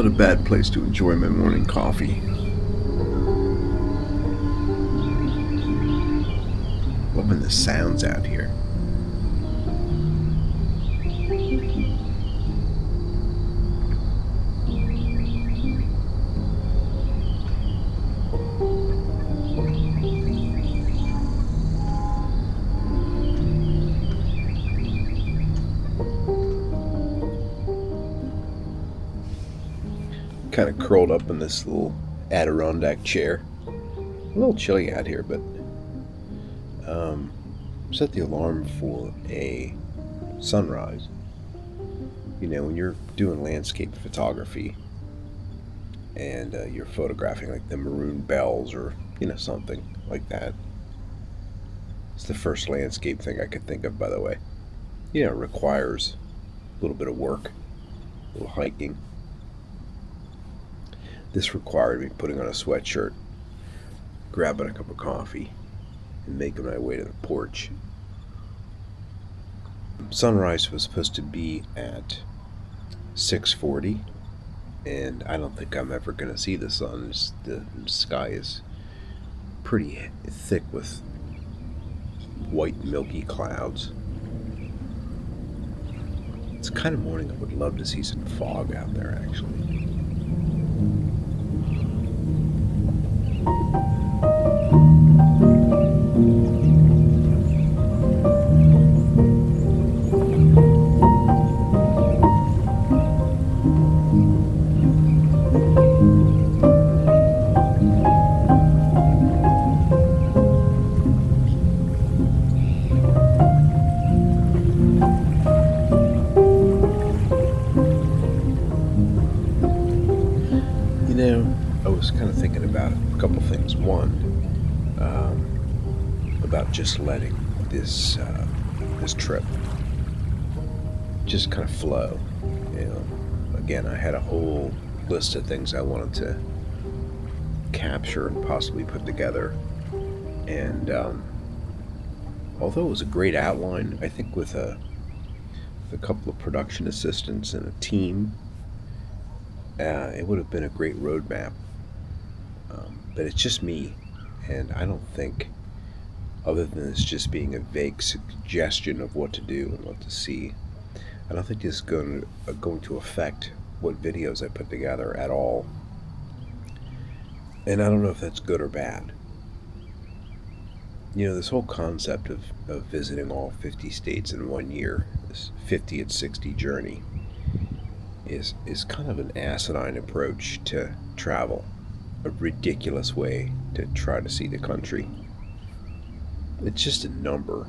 Not a bad place to enjoy my morning coffee. Loving the sounds out here. Kind of curled up in this little Adirondack chair. A little chilly out here, but set the alarm for a sunrise. You know, when you're doing landscape photography and you're photographing like the maroon bells or, something like that. It's the first landscape thing I could think of, by the way. It requires a little bit of work, a little hiking. This required me putting on a sweatshirt, grabbing a cup of coffee, and making my way to the porch. Sunrise was supposed to be at 6:40, and I don't think I'm ever going to see the sun. The sky is pretty thick with white milky clouds. It's the kind of morning I would love to see some fog out there, actually. I was kind of thinking about a couple things. One, about just letting this trip just kind of flow. Again, I had a whole list of things I wanted to capture and possibly put together, and although it was a great outline, I think with a couple of production assistants and a team, it would have been a great roadmap. But it's just me, and I don't think, other than this just being a vague suggestion of what to do and what to see, I don't think this is going to affect what videos I put together at all. And I don't know if that's good or bad. This whole concept of visiting all 50 states in 1 year, this 50 at 60 journey, is kind of an asinine approach to travel, a ridiculous way to try to see the country. It's just a number.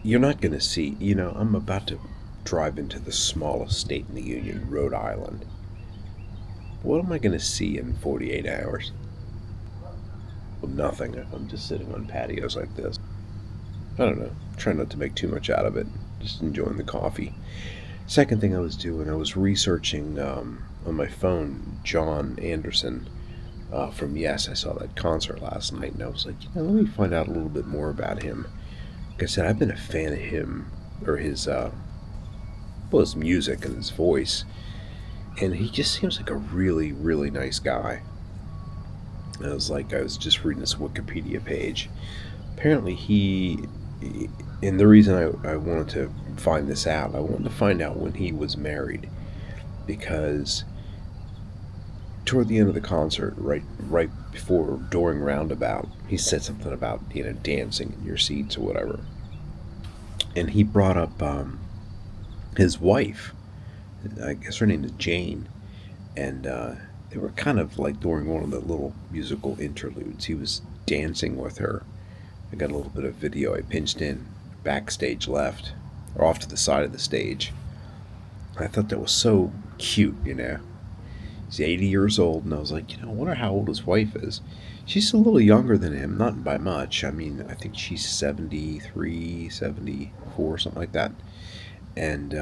You're not going to see, I'm about to drive into the smallest state in the Union, Rhode Island. What am I going to see in 48 hours? Well, nothing if I'm just sitting on patios like this. I don't know. Try not to make too much out of it. Just enjoying the coffee. Second thing I was doing, I was researching on my phone John Anderson from Yes. I saw that concert last night, and I was like, let me find out a little bit more about him. Like I said, I've been a fan of him, or his music and his voice, and he just seems like a really, really nice guy. And I was just reading this Wikipedia page. Apparently and the reason I wanted to find this out, I wanted to find out when he was married, because toward the end of the concert, right before, during Roundabout, he said something about, dancing in your seats or whatever. And he brought up his wife. I guess her name is Jane. And they were kind of like during one of the little musical interludes. He was dancing with her. I got a little bit of video I pinched in backstage left, or off to the side of the stage. I thought that was so cute, He's 80 years old, and I was like, I wonder how old his wife is. She's a little younger than him, not by much. I mean, I think she's 73, 74, something like that. And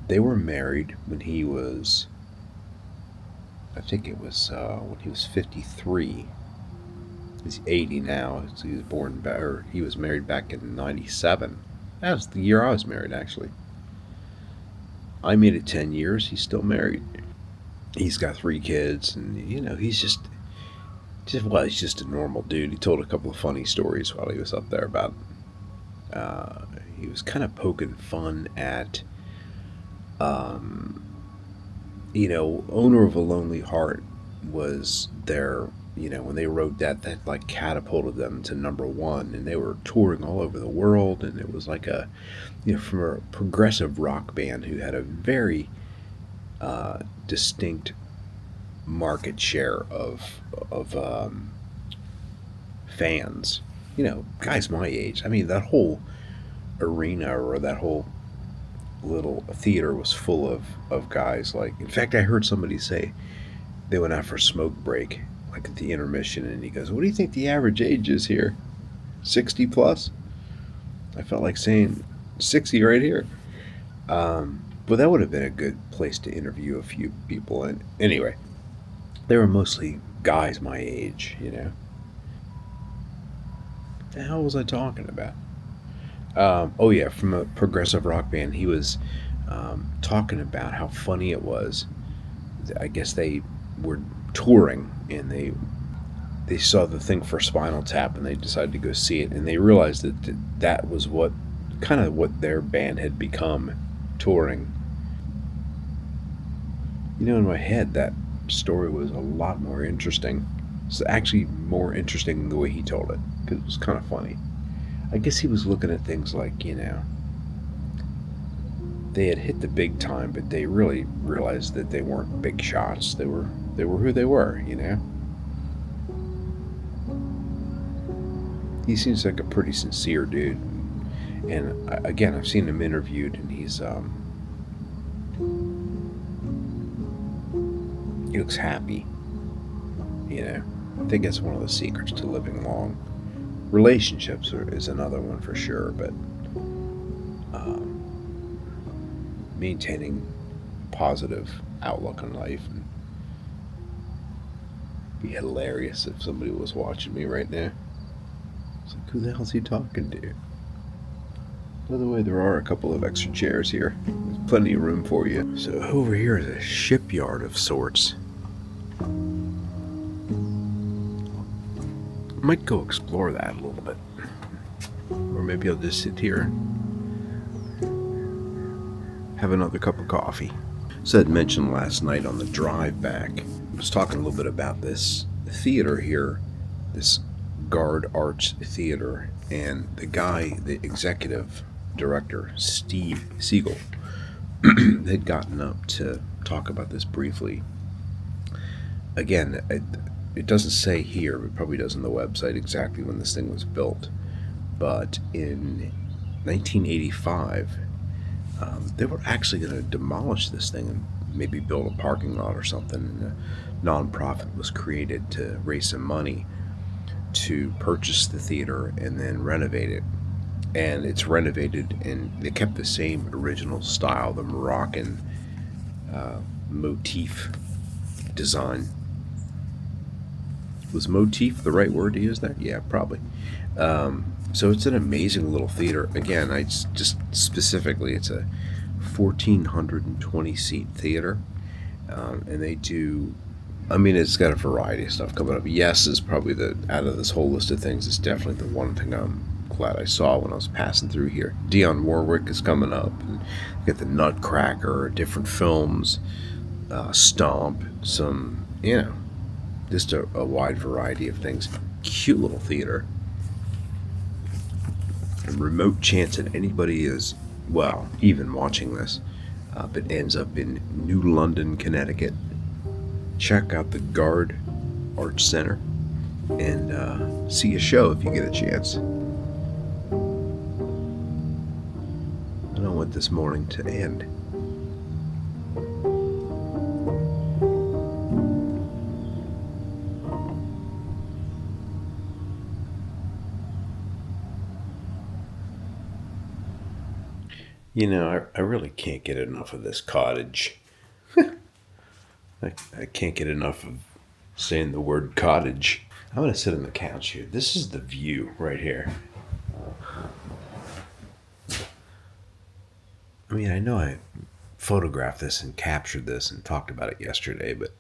they were married when he was, I think it was when he was 53. He's 80 now. So he was married back in 97. That was the year I was married, actually. I made it 10 years. He's still married. He's got 3 kids, and he's he's just a normal dude. He told a couple of funny stories while he was up there about uh, he was kind of poking fun at um, owner of a lonely heart was their when they wrote that like catapulted them to number one, and they were touring all over the world, and it was like a from a progressive rock band who had a very distinct market share of fans. Guys my age. I mean, that whole arena or that whole little theater was full of guys. Like, in fact, I heard somebody say they went out for a smoke break, like at the intermission, and he goes, "What do you think the average age is here? 60 plus?" I felt like saying 60 right here. But that would have been a good place to interview a few people. And anyway, they were mostly guys my age. What the hell was I talking about? Oh yeah, from a progressive rock band. He was talking about how funny it was. I guess they were touring, and they saw the thing for Spinal Tap, and they decided to go see it, and they realized that was what their band had become, touring. In my head, that story was a lot more interesting. It's actually more interesting the way he told it, because it was kind of funny. I guess he was looking at things like, they had hit the big time, but they really realized that they weren't big shots. They were who they were. He seems like a pretty sincere dude, and again, I've seen him interviewed, and he looks happy. I think that's one of the secrets to living long. Relationships is another one for sure, but um, maintaining a positive outlook on life. And it'd be hilarious if somebody was watching me right now. It's like, who the hell's he talking to? By the way, there are a couple of extra chairs here. There's plenty of room for you. So over here is a shipyard of sorts. I might go explore that a little bit. Or maybe I'll just sit here and have another cup of coffee. So I'd mentioned last night on the drive back, I was talking a little bit about this theater here, this Gard Arts Theater, and the executive director, Steve Siegel, had gotten up to talk about this briefly. Again, it doesn't say here, but it probably does on the website exactly when this thing was built. But in 1985, they were actually going to demolish this thing and maybe build a parking lot or something. And a nonprofit was created to raise some money to purchase the theater and then renovate it. And it's renovated, and they kept the same original style, the Moroccan motif design. Was motif the right word to use there? Yeah, probably. So it's an amazing little theater. Again, just specifically, it's a 1,420 seat theater, and they do. I mean, it's got a variety of stuff coming up. Yes is probably out of this whole list of things, it's definitely the one thing I'm glad I saw when I was passing through here. Dionne Warwick is coming up, and you got the Nutcracker, different films, Stomp, some just a wide variety of things. Cute little theater. And remote chance that anybody is, well, even watching this, but ends up in New London, Connecticut, check out the Gard Arts Center and see a show if you get a chance. I don't want this morning to end. I really can't get enough of this cottage. I can't get enough of saying the word cottage. I'm going to sit on the couch here. This is the view right here. I mean, I know photographed this and captured this and talked about it yesterday. But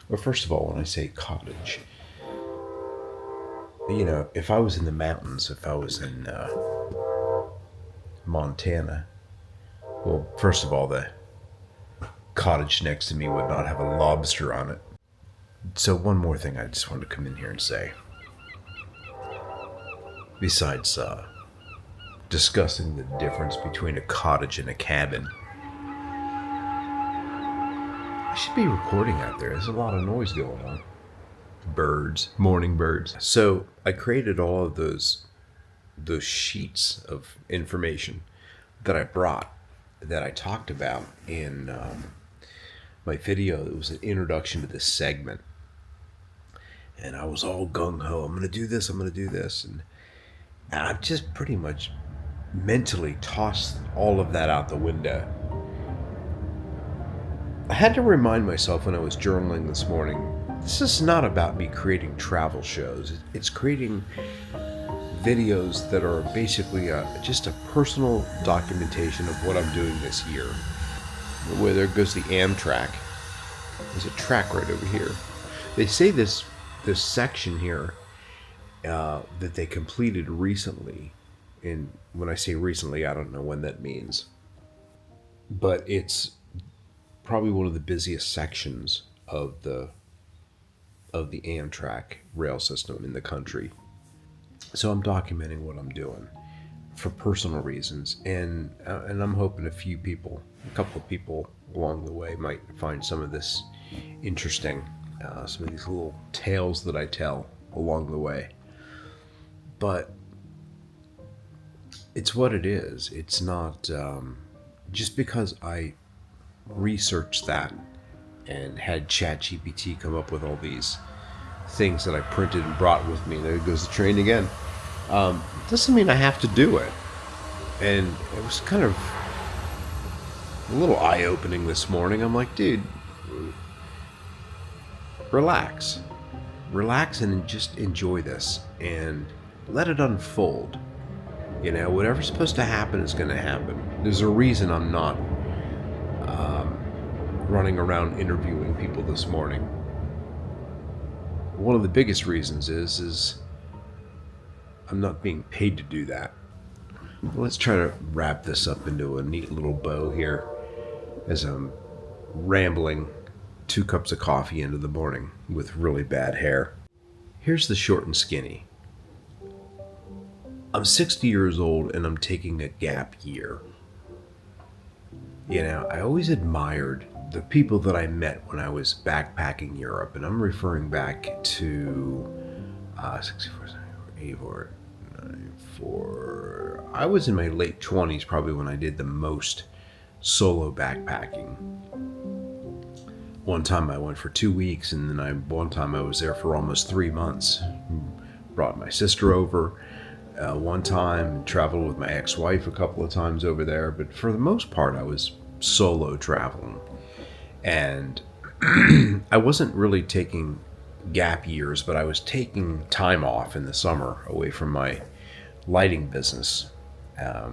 well, first of all, when I say cottage, if I was in the mountains, if I was in Montana, well, first of all, the cottage next to me would not have a lobster on it. So one more thing I just wanted to come in here and say. Besides discussing the difference between a cottage and a cabin, I should be recording out there. There's a lot of noise going on. Birds, morning birds. So I created all of those sheets of information that I brought, that I talked about in my video. It was an introduction to this segment. And I was all gung-ho. I'm going to do this. And I've just pretty much mentally tossed all of that out the window. I had to remind myself when I was journaling this morning, this is not about me creating travel shows. It's creating videos that are basically just a personal documentation of what I'm doing this year. Where there goes the Amtrak. There's a track right over here. They say this section here that they completed recently. And when I say recently, I don't know when that means. But it's probably one of the busiest sections of the Amtrak rail system in the country. So I'm documenting what I'm doing for personal reasons, and I'm hoping a couple of people along the way might find some of this interesting, some of these little tales that I tell along the way. But it's what it is. It's not just because I researched that and had ChatGPT come up with all these things that I printed and brought with me. There goes the train again. Doesn't mean I have to do it. And it was kind of a little eye-opening this morning. I'm like, dude, relax and just enjoy this and let it unfold. Whatever's supposed to happen is going to happen. There's a reason I'm not running around interviewing people this morning. One of the biggest reasons is I'm not being paid to do that. Let's try to wrap this up into a neat little bow here as I'm rambling 2 cups of coffee into the morning with really bad hair. Here's the short and skinny. I'm 60 years old and I'm taking a gap year. I always admired the people that I met when I was backpacking Europe, and I'm referring back to 64, 84, 94. I was in my late 20s probably when I did the most solo backpacking. One time I went for 2 weeks, and then one time I was there for almost 3 months. Brought my sister over one time, traveled with my ex-wife a couple of times over there, but for the most part I was solo traveling. And I wasn't really taking gap years, but I was taking time off in the summer away from my lighting business. I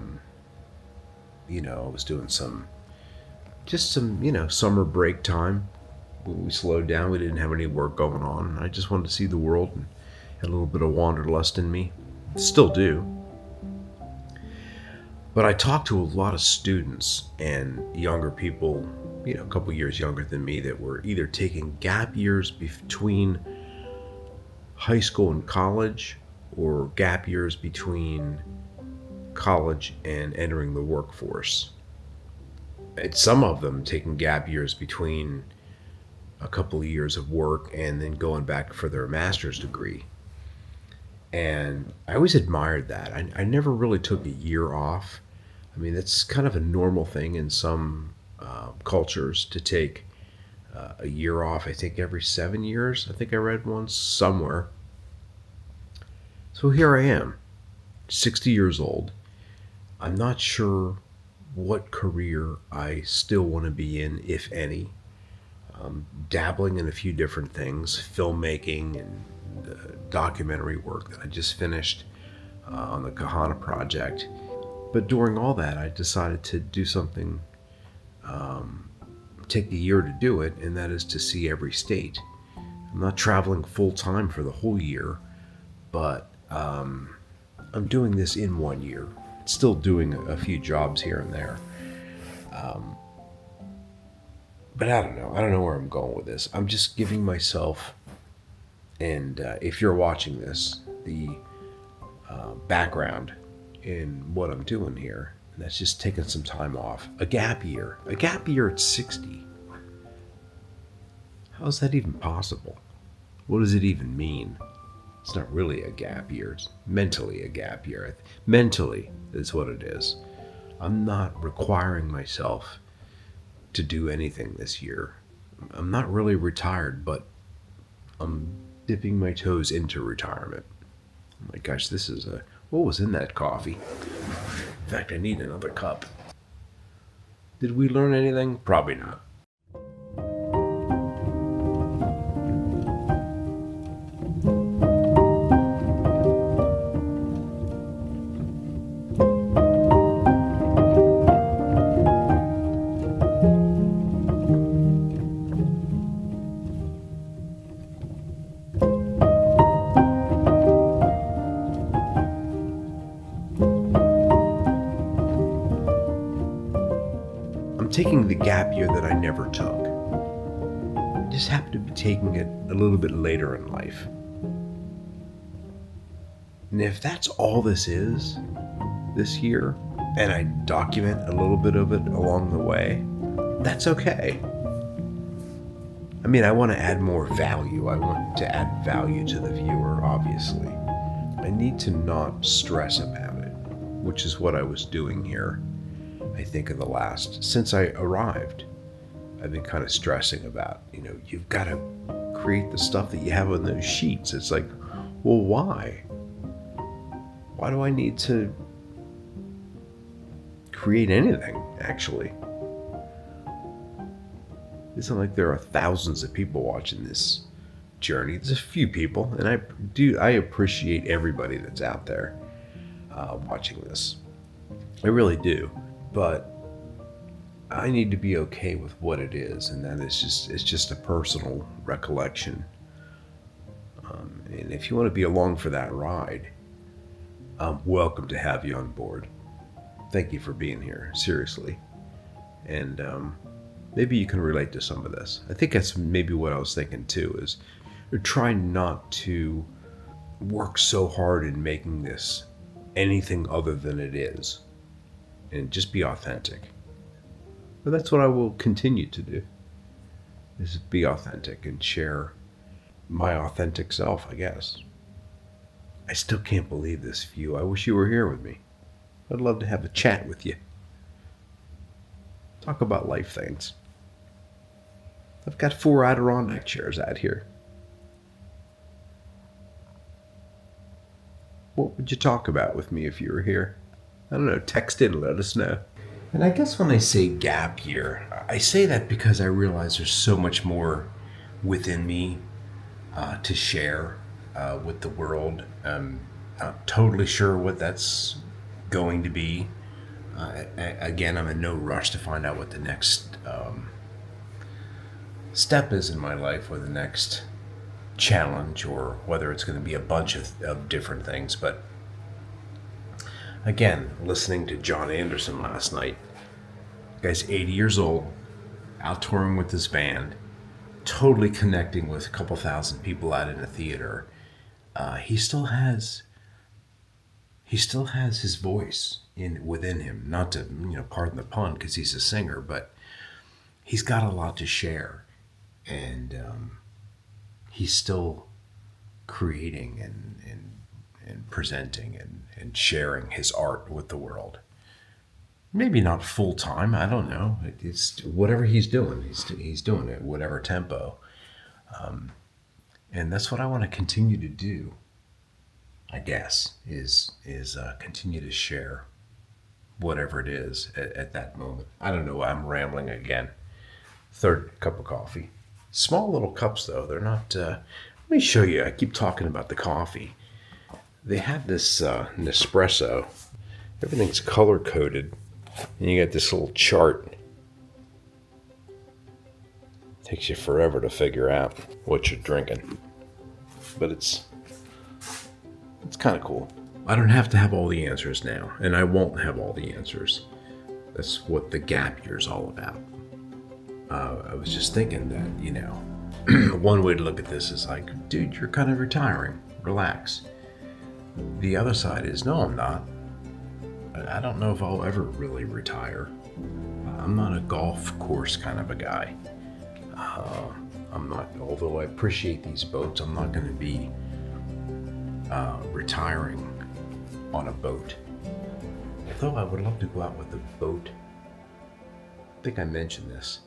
was doing some summer break time. We slowed down. We didn't have any work going on. I just wanted to see the world and had a little bit of wanderlust in me. Still do. But I talked to a lot of students and younger people, a couple years younger than me, that were either taking gap years between high school and college, or gap years between college and entering the workforce. And some of them taking gap years between a couple of years of work and then going back for their master's degree. And I always admired that. I never really took a year off. I mean, that's kind of a normal thing in some cultures to take a year off, I think every 7 years. I think I read one somewhere. So here I am, 60 years old. I'm not sure what career I still want to be in, if any. Dabbling in a few different things, filmmaking and documentary work that I just finished on the Kahana project. But during all that, I decided to do something take the year to do it, and that is to see every state. I'm not traveling full time for the whole year, but I'm doing this in 1 year. Still doing a few jobs here and there. But I don't know. I don't know where I'm going with this. I'm just giving myself, and if you're watching this, the background in what I'm doing here. And that's just taking some time off. A gap year. A gap year at 60. How is that even possible? What does it even mean? It's not really a gap year. It's mentally a gap year. Mentally is what it is. I'm not requiring myself to do anything this year. I'm not really retired, but I'm dipping my toes into retirement. Oh my gosh, this is what was in that coffee? In fact, I need another cup. Did we learn anything? Probably not. I'm taking the gap year that I never took. I just happen to be taking it a little bit later in life. And if that's all this is this year, and I document a little bit of it along the way, that's okay. I mean, I want to add more value. I want to add value to the viewer, obviously. I need to not stress about it, which is what I was doing here. I think since I arrived, I've been kind of stressing about, you've got to create the stuff that you have on those sheets. It's like, well, why? Why do I need to create anything, actually? It's not like there are thousands of people watching this journey. There's a few people, and I appreciate everybody that's out there watching this. I really do. But I need to be okay with what it is, and that is it's just a personal recollection. And if you want to be along for that ride, I'm welcome to have you on board. Thank you for being here, seriously. And maybe you can relate to some of this. I think that's maybe what I was thinking too, is try not to work so hard in making this anything other than it is. And just be authentic. But that's what I will continue to do, is be authentic and share my authentic self, I guess. I still can't believe this view. I wish you were here with me. I'd love to have a chat with you. Talk about life things. I've got 4 Adirondack chairs out here. What would you talk about with me if you were here? I don't know, text in, let us know. And I guess when I say gap year, I say that because I realize there's so much more within me to share with the world. I'm not totally sure what that's going to be. Again, I'm in no rush to find out what the next step is in my life, or the next challenge, or whether it's going to be a bunch of different things. But again, listening to John Anderson last night, the guy's 80 years old, out touring with his band, totally connecting with a couple thousand people out in a theater. He still has his voice within him. Not to, pardon the pun, because he's a singer, but he's got a lot to share, and he's still creating and presenting and sharing his art with the world. Maybe not full time, I don't know. It's whatever he's doing. He's doing it, whatever tempo. And that's what I want to continue to do, I guess, is continue to share whatever it is at that moment. I don't know, I'm rambling again. 3rd cup of coffee. Small little cups, though. They're not... let me show you. I keep talking about the coffee. They have this Nespresso. Everything's color-coded. And you got this little chart Takes you forever to figure out what you're drinking. But it's kind of cool. I don't have to have all the answers now, and I won't have all the answers. That's what the gap year is all about. I was just thinking that, one way to look at this is like, dude, you're kind of retiring. Relax. The other side is, no, I'm not. I don't know if I'll ever really retire. I'm not a golf course kind of a guy. I'm not, although I appreciate these boats, I'm not going to be retiring on a boat. Although I would love to go out with a boat. I think I mentioned this.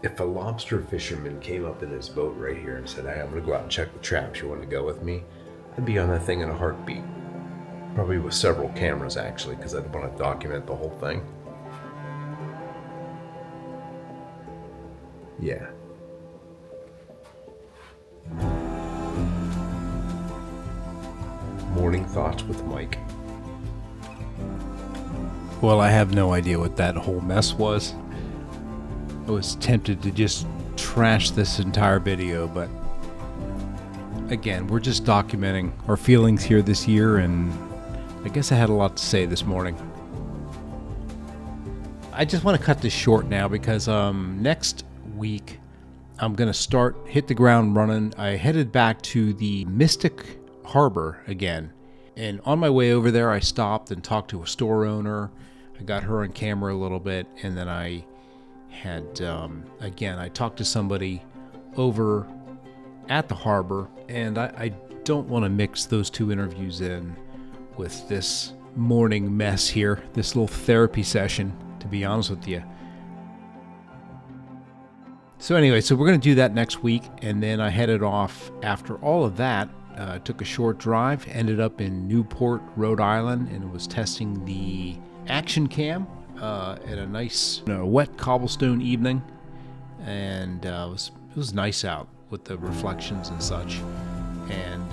If a lobster fisherman came up in his boat right here and said, hey, I'm going to go out and check the traps, you want to go with me? I'd be on that thing in a heartbeat. Probably with several cameras, actually, because I'd want to document the whole thing. Yeah. Morning thoughts with Mike. Well, I have no idea what that whole mess was. I was tempted to just trash this entire video, but again, we're just documenting our feelings here this year, and I guess I had a lot to say this morning. I just want to cut this short now because next week I'm going to hit the ground running. I headed back to the Mystic Harbor again, and on my way over there I stopped and talked to a store owner. I got her on camera a little bit, and then I had I talked to somebody over at the harbor, and I don't want to mix those two interviews in with this morning mess here, this little therapy session, to be honest with you. So anyway, we're going to do that next week, and then I headed off after all of that. Took a short drive, ended up in Newport, Rhode Island, and was testing the action cam at a nice wet cobblestone evening, and it was nice out with the reflections and such. And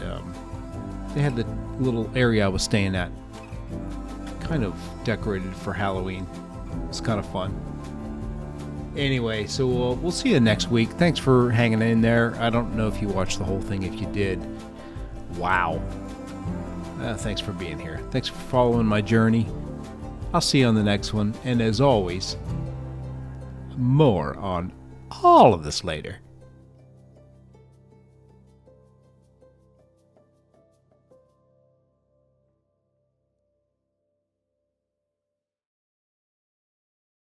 they had the little area I was staying at kind of decorated for Halloween. It's kind of fun. Anyway, so we'll see you next week. Thanks for hanging in there. I don't know if you watched the whole thing. If you did, wow. Thanks for being here. Thanks for following my journey. I'll see you on the next one. And as always, more on all of this later.